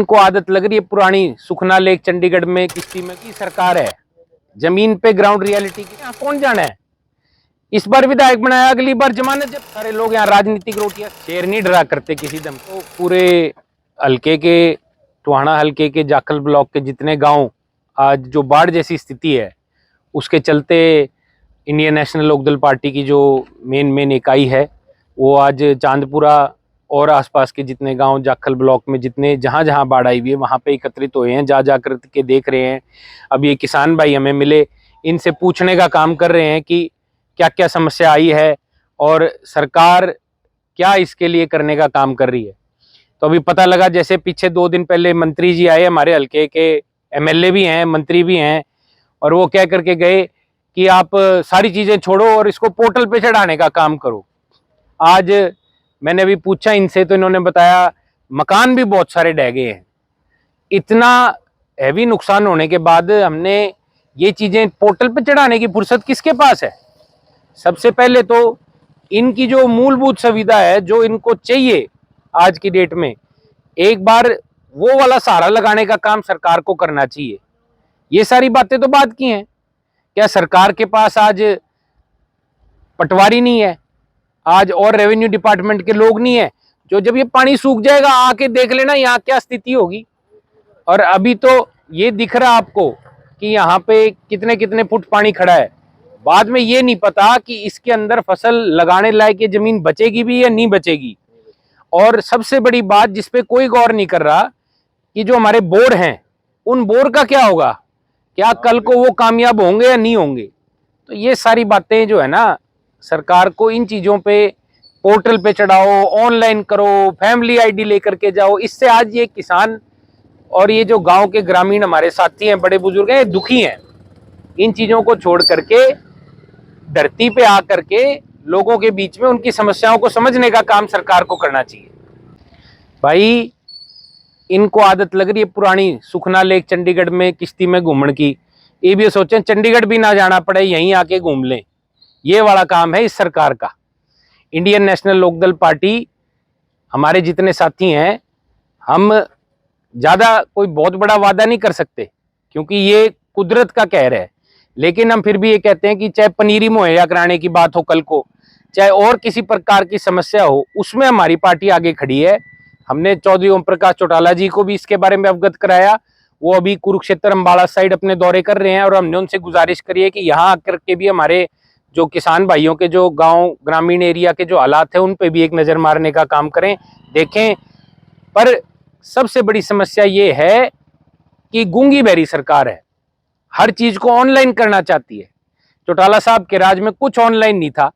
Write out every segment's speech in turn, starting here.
इनको आदत लग रही है पुरानी, सुखना लेक चंडीगढ़ में किश्ती में की सरकार है, जमीन पे ग्राउंड रियलिटी की यहाँ कौन जाना है। इस बार विधायक बनाया, अगली बार जमानत। जब सारे लोग यहाँ राजनीतिक रोटियां, शेर नहीं डरा करते किसी दम को। पूरे हल्के के, टोहाना हल्के के जाखल ब्लॉक के जितने गांव आज जो बाढ़ जैसी स्थिति है, उसके चलते इंडियन नेशनल लोकदल पार्टी की जो मेन इकाई है वो आज चांदपुरा और आसपास के जितने गांव जाखल ब्लॉक में जितने जहां बाढ़ आई हुई है वहां पे एकत्रित हुए हैं, जा कर के देख रहे हैं। अब ये किसान भाई हमें मिले, इनसे पूछने का काम कर रहे हैं कि क्या क्या समस्या आई है और सरकार क्या इसके लिए करने का काम कर रही है। तो अभी पता लगा, जैसे पीछे 2 दिन पहले मंत्री जी आए, हमारे हल्के के एमएलए भी हैं, मंत्री भी हैं, और वो कह करके गए कि आप सारी चीजें छोड़ो और इसको पोर्टल पे चढ़ाने का काम करो। आज मैंने अभी पूछा इनसे तो इन्होंने बताया मकान भी बहुत सारे ढह गए हैं। इतना हैवी नुकसान होने के बाद हमने ये चीजें पोर्टल पे चढ़ाने की फुर्सत किसके पास है। सबसे पहले तो इनकी जो मूलभूत सुविधा है जो इनको चाहिए आज की डेट में, एक बार वो वाला सहारा लगाने का काम सरकार को करना चाहिए। ये सारी बातें तो बात की हैं, क्या सरकार के पास आज पटवारी नहीं है, आज और रेवेन्यू डिपार्टमेंट के लोग नहीं है जो जब ये पानी सूख जाएगा आके देख लेना यहाँ क्या स्थिति होगी। और अभी तो ये दिख रहा आपको कि यहाँ पे कितने कितने फुट पानी खड़ा है, बाद में ये नहीं पता कि इसके अंदर फसल लगाने लायक ये जमीन बचेगी भी या नहीं बचेगी। और सबसे बड़ी बात जिसपे कोई गौर नहीं कर रहा कि जो हमारे बोर हैं उन बोर का क्या होगा, क्या कल को वो कामयाब होंगे या नहीं होंगे। तो ये सारी बातें जो है ना, सरकार को इन चीजों पे पोर्टल पे चढ़ाओ, ऑनलाइन करो, फैमिली आईडी लेकर के जाओ। इससे आज ये किसान और ये जो गांव के ग्रामीण हमारे साथी हैं, बड़े बुजुर्ग हैं, दुखी हैं। इन चीजों को छोड़ करके धरती पे आकर के लोगों के बीच में उनकी समस्याओं को समझने का काम सरकार को करना चाहिए। भाई इनको आदत लग रही है पुरानी, सुखना लेक चंडीगढ़ में किश्ती में घूमने की। ये भी सोचें चंडीगढ़ भी ना जाना पड़े, यहीं आके घूम लें। ये वाला काम है इस सरकार का। इंडियन नेशनल लोकदल पार्टी, हमारे जितने साथी हैं, हम ज्यादा कोई बहुत बड़ा वादा नहीं कर सकते क्योंकि ये कुदरत का कहर है, लेकिन हम फिर भी ये कहते हैं कि चाहे पनीरी मुहैया कराने की बात हो कल को, चाहे और किसी प्रकार की समस्या हो, उसमें हमारी पार्टी आगे खड़ी है। हमने चौधरी ओम प्रकाश चौटाला जी को भी इसके बारे में अवगत कराया। वो अभी कुरुक्षेत्र अम्बाड़ा साइड अपने दौरे कर रहे हैं और हमने उनसे गुजारिश करी है कि यहाँ आकर के भी हमारे जो किसान भाइयों के जो गांव ग्रामीण एरिया के जो हालात है उन पे भी एक नजर मारने का काम करें, देखें। पर सबसे बड़ी समस्या ये है कि गूंगी बहरी सरकार है, हर चीज को ऑनलाइन करना चाहती है। चौटाला साहब के राज में कुछ ऑनलाइन नहीं था,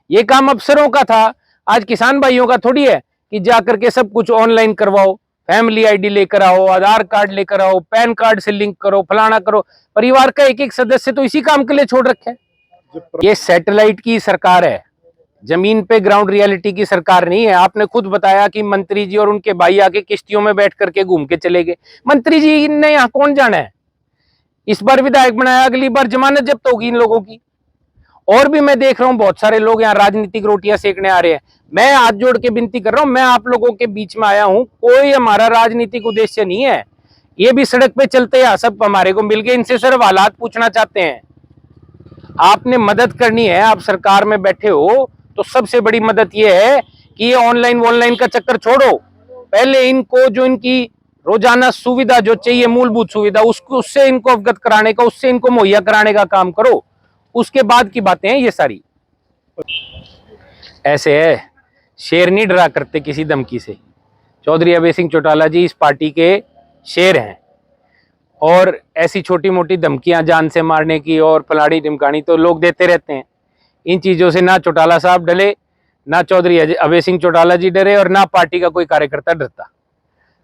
ये काम अफसरों का था। आज किसान भाइयों का थोड़ी है कि जाकर के सब कुछ ऑनलाइन करवाओ, फैमिली आईडी लेकर आओ, आधार कार्ड लेकर आओ, पैन कार्ड से लिंक करो, फलाना करो। परिवार का एक एक सदस्य तो इसी काम के लिए छोड़ रखे है। ये सैटेलाइट की सरकार है, जमीन पे ग्राउंड रियलिटी की सरकार नहीं है। आपने खुद बताया कि मंत्री जी और उनके भाई आके किश्तियों में बैठ करके घूम के चले गए। मंत्री जी ने यहाँ कौन जाना है। इस बार विधायक बनाया, अगली बार जमानत जब्त होगी इन लोगों की। और भी मैं देख रहा हूं बहुत सारे लोग यहाँ राजनीतिक रोटियां सेकने आ रहे हैं। मैं हाथ जोड़ के विनती कर रहा हूं, मैं आप लोगों के बीच में आया हूं, कोई हमारा राजनीतिक उद्देश्य नहीं है। ये भी सड़क पे चलते हैं, सब हमारे को मिल गए, इनसे सिर्फ हालात पूछना चाहते हैं। आपने मदद करनी है, आप सरकार में बैठे हो तो सबसे बड़ी मदद ये है कि ये ऑनलाइन का चक्कर छोड़ो। पहले इनको जो इनकी रोजाना सुविधा जो चाहिए, मूलभूत सुविधा, उससे इनको अवगत कराने का, उससे इनको मुहैया कराने का काम करो। उसके बाद की बातें हैं ये सारी। ऐसे है, शेर नहीं डरा करते किसी धमकी से। चौधरी अभय सिंह चौटाला जी इस पार्टी के शेर हैं और ऐसी छोटी मोटी धमकियां जान से मारने की और फलाड़ी ढिमकानी तो लोग देते रहते हैं। इन चीजों से ना चौटाला साहब डरे, ना चौधरी अभय सिंह चौटाला जी डरे और ना पार्टी का कोई कार्यकर्ता डरता।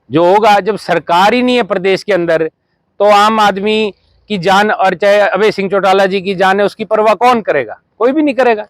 जो होगा, जब सरकार ही नहीं है प्रदेश के अंदर तो आम आदमी की जान और चाहे अभय सिंह चौटाला जी की जान है उसकी परवाह कौन करेगा, कोई भी नहीं करेगा।